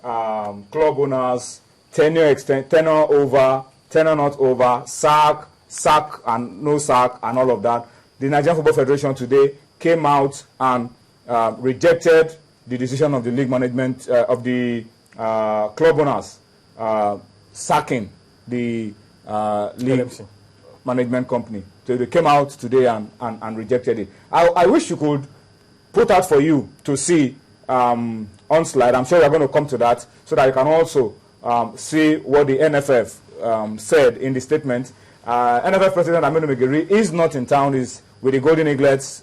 club owners, tenure over, tenure not over, sack and no sack, and all of that. The Nigerian Football Federation today came out and rejected the decision of the league management of the club owners sacking the league LMC management company. So they came out today and rejected it. I wish you could put out for you to see on slide. I'm sure you're going to come to that so that you can also see what the NFF said in the statement. NFF President Aminu Megiri is not in town. He's with the Golden Eaglets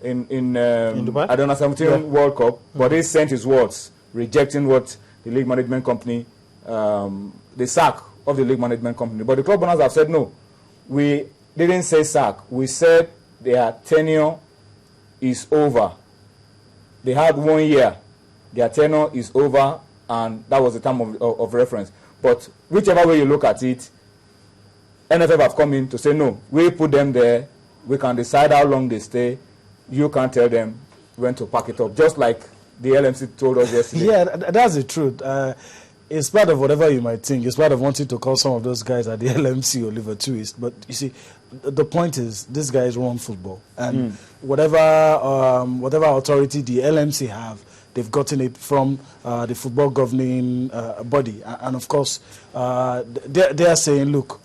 in Dubai? I don't know, 17 World Cup, but he sent his words rejecting what the league management company, the sack of the league management company. But the club owners have said no. We didn't say sack. We said their tenure is over. They had 1 year. Their tenure is over, and that was the time of reference. But whichever way you look at it, NFF have come in to say no. We put them there. We can decide how long they stay. You can't tell them when to pack it up. Just like the LMC told us yesterday. Yeah, that's the truth. In spite of whatever you might think, in spite of wanting to call some of those guys at the LMC or Liver Twist, but you see, the point is, these guys run football, and whatever authority the LMC have, they've gotten it from the football governing body, and of course, they are saying, look,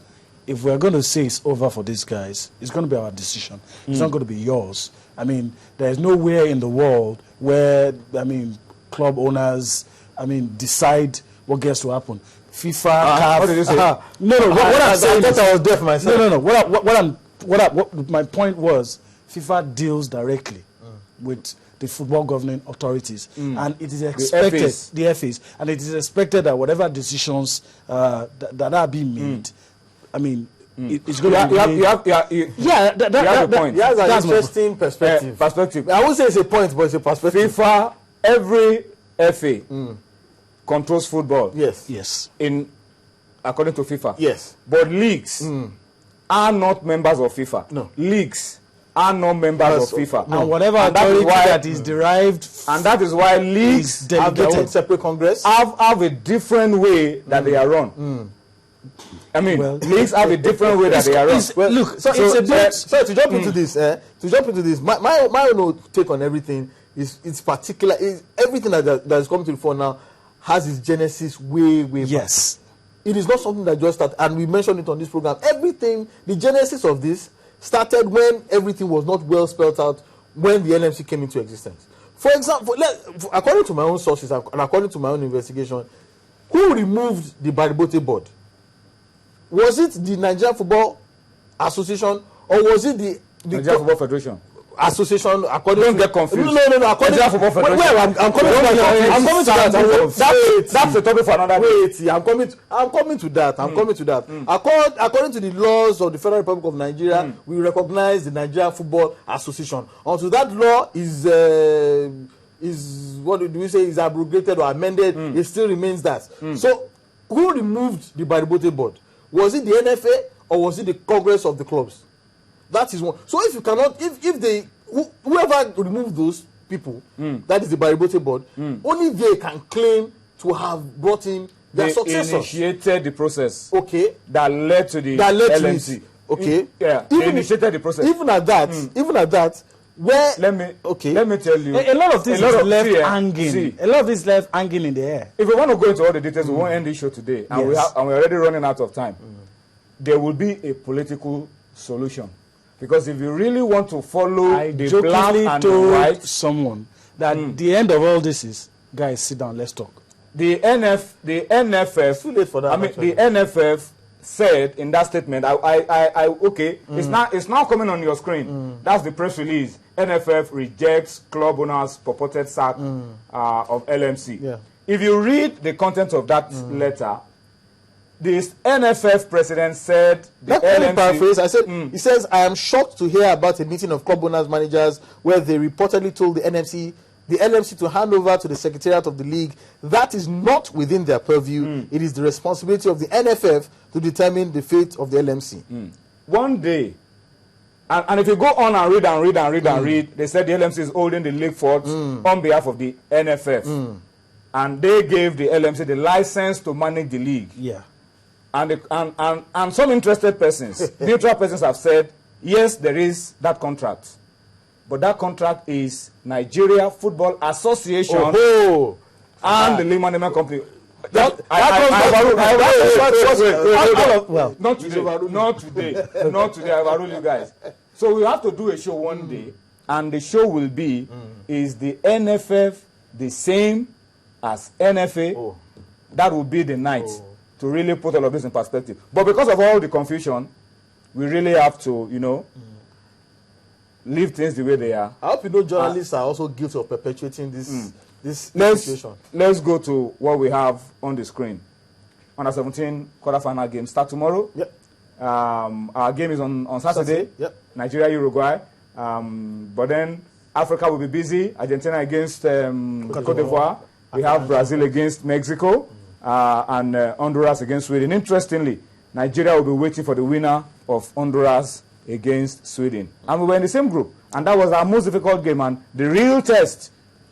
if we're going to say it's over for these guys, it's going to be our decision. It's not going to be yours. I mean, there's nowhere in the world where, club owners, decide what gets to happen. FIFA, CAF. What did you say? No. What I'm saying is, I was deaf myself. No. What my point was, FIFA deals directly with the football governing authorities, and it is expected, the FAs, and it is expected that whatever decisions that are being made, it's going to be the point. He has an interesting perspective. I won't say it's a point, but it's a perspective. FIFA, every FA controls football. Yes. According to FIFA. Yes. But leagues are not members of FIFA. No. Leagues are not members of FIFA. No. And whatever authority that is derived, and that is why leagues have their own separate congress, have a different way that they are run. Leagues have a different way that they are run. Well, look, to jump into this, my own take on everything is it's particular. Everything that is coming to the fore now has its genesis way back. Yes. It is not something that just started, and we mentioned it on this program. Everything, the genesis of this started when everything was not well spelled out when the LMC came into existence. For example, according to my own sources and according to my own investigation, who removed the Baribote board? Was it the Nigerian Football Association or was it the Nigerian Football Federation? Association, don't get confused. No. According to Football Federation. I'm coming to that. That's the topic for another day. I'm coming to that. According to the laws of the Federal Republic of Nigeria, we recognize the Nigerian Football Association. Until that law is what do we say is abrogated or amended, it still remains that. So, who removed the Baribote board? Was it the NFA or was it the Congress of the clubs? That is one. So if you cannot, whoever removed those people, that is the Baribote board, only they can claim to have brought in their successors. Initiated the process. Okay. That led to the LMC. Okay. They initiated the process. Even at that, where let me tell you, a lot of this is left hanging. A lot of this left hanging in the air. If we want to go into all the details, we won't end this show today, and we're already running out of time. There will be a political solution. Because if you really want to follow the black and the white, someone that the end of all this is, guys, sit down, let's talk. The NFF, too late for that. The NFF said in that statement, it's now coming on your screen. That's the press release. NFF rejects club owners' purported sack of LMC. Yeah. If you read the content of that letter, this NFF president said the LMC... paraphrase. I said, he says, I am shocked to hear about a meeting of club owners managers where they reportedly told the LMC to hand over to the secretariat of the league. That is not within their purview. It is the responsibility of the NFF to determine the fate of the LMC. One day, and if you go on and read, they said the LMC is holding the league fort on behalf of the NFF. and they gave the LMC the license to manage the league. Yeah. And some interested persons, neutral persons have said, yes, there is that contract. But that contract is Nigeria Football Association and the league management company. Not today. I overrule you guys. So we have to do a show one day, and the show will be, is the NFF the same as NFA? That will be the night to really put all of this in perspective. But because of all the confusion, we really have to, leave things the way they are. I hope you know journalists are also guilty of perpetuating this situation. Let's go to what we have on the screen. Under 17 quarterfinal games start tomorrow. Yep. Our game is on Saturday. Yep. Nigeria, Uruguay. But then Africa will be busy. Argentina against Cote d'Ivoire. We have Brazil against Mexico. And Honduras against Sweden. Interestingly, Nigeria will be waiting for the winner of Honduras against Sweden. And we were in the same group. And that was our most difficult game and the real test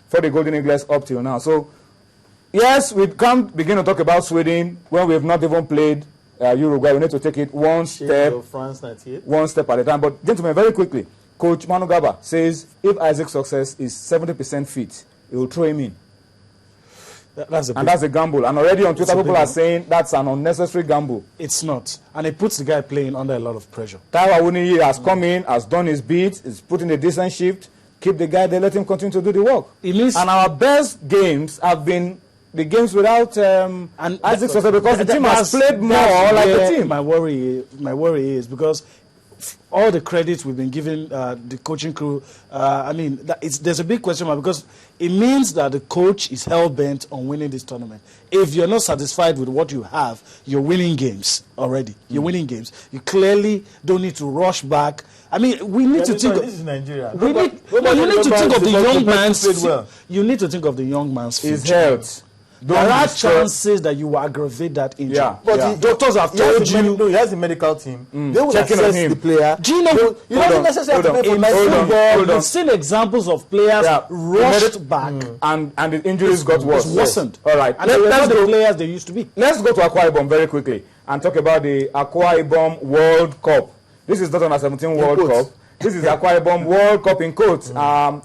for the Golden Eagles up till now. So, yes, we can't begin to talk about Sweden when we have not even played Uruguay. We need to take it one step at a time. But, gentlemen, very quickly, Coach Manu Gaba says if Isaac's success is 70% fit, he will throw him in. That's a gamble. And already on Twitter, people are saying that's an unnecessary gamble. It's not. And it puts the guy playing under a lot of pressure. Taiwo Awoniyi has come in, has done his bit, is putting a decent shift. Keep the guy there, let him continue to do the work. And our best games have been the games without Isaac's success because the team has played more like the team. My worry is because all the credits we've been giving the coaching crew, there's a big question mark because it means that the coach is hell-bent on winning this tournament. If you're not satisfied with what you have, you're winning games already. You're winning games. You clearly don't need to rush back. I mean, we need to think. This is Nigeria. You need to think of the young man's. You need to think of the young man's future. His health. There are chances that you will aggravate that injury. Yeah. But doctors have told you. No, he has the medical team. They will assess the player. Do you know? You don't necessarily have to play for football. We've seen examples of players rushed back, and the injuries got worse. Worsened. All right. And let's the players they used to be. Let's go to Akwa Ibom very quickly and talk about the Akwa Ibom World Cup. This is not under 17 World Cup. This is the Akwa Ibom World Cup in quotes.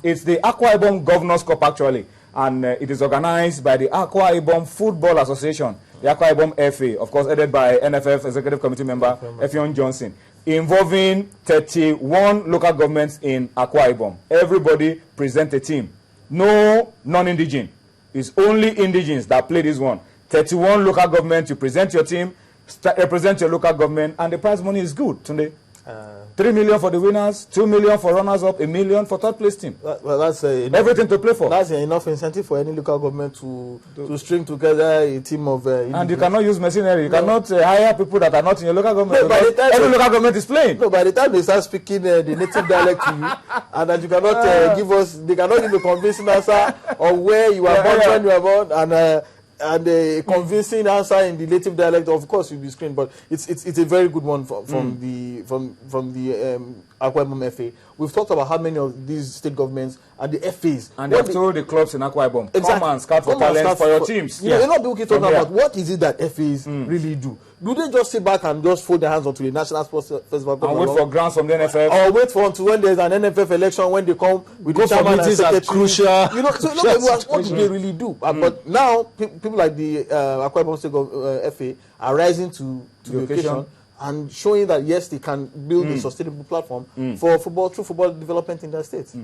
It's the Akwa Ibom Governors Cup actually. And it is organized by the Akwa Ibom Football Association, the Akwa Ibom FA, of course, headed by NFF Executive Committee member Effiong Johnson, involving 31 local governments in Akwa Ibom. Everybody present a team. No non-indigene. It's only indigenes that play this one. 31 local governments, you present your team, represent your local government, and the prize money is good, Tunde. 3 million for the winners, 2 million for runners-up, 1 million for third place team. Well, that's everything to play for. That's enough incentive for any local government to string together a team of. And you cannot use mercenary. You cannot hire people that are not in your local government. No, every local government is playing. No, by the time they start speaking the native dialect to you, and that you cannot give us, they cannot give a convincing answer of where you are born, when you are born, and a convincing answer in the native dialect, of course, will be screened. But it's a very good one from the Akwa Ibom FA. We've talked about how many of these state governments and the FAs and they have told the clubs in Akwa Ibom, come and scout for talents for your teams. You know, people keep talking about what is it that FAs really do. Do they just sit back and just fold their hands onto the National Sports Festival and wait for grants from the NFF, or wait for until when there's an NFF election, when they come with the chairman and secretary? Crucial. You know, so what do they really do? But now people like the Akwa Ibom State FA are rising to the occasion and showing that yes, they can build a sustainable platform for football, true football development in their states.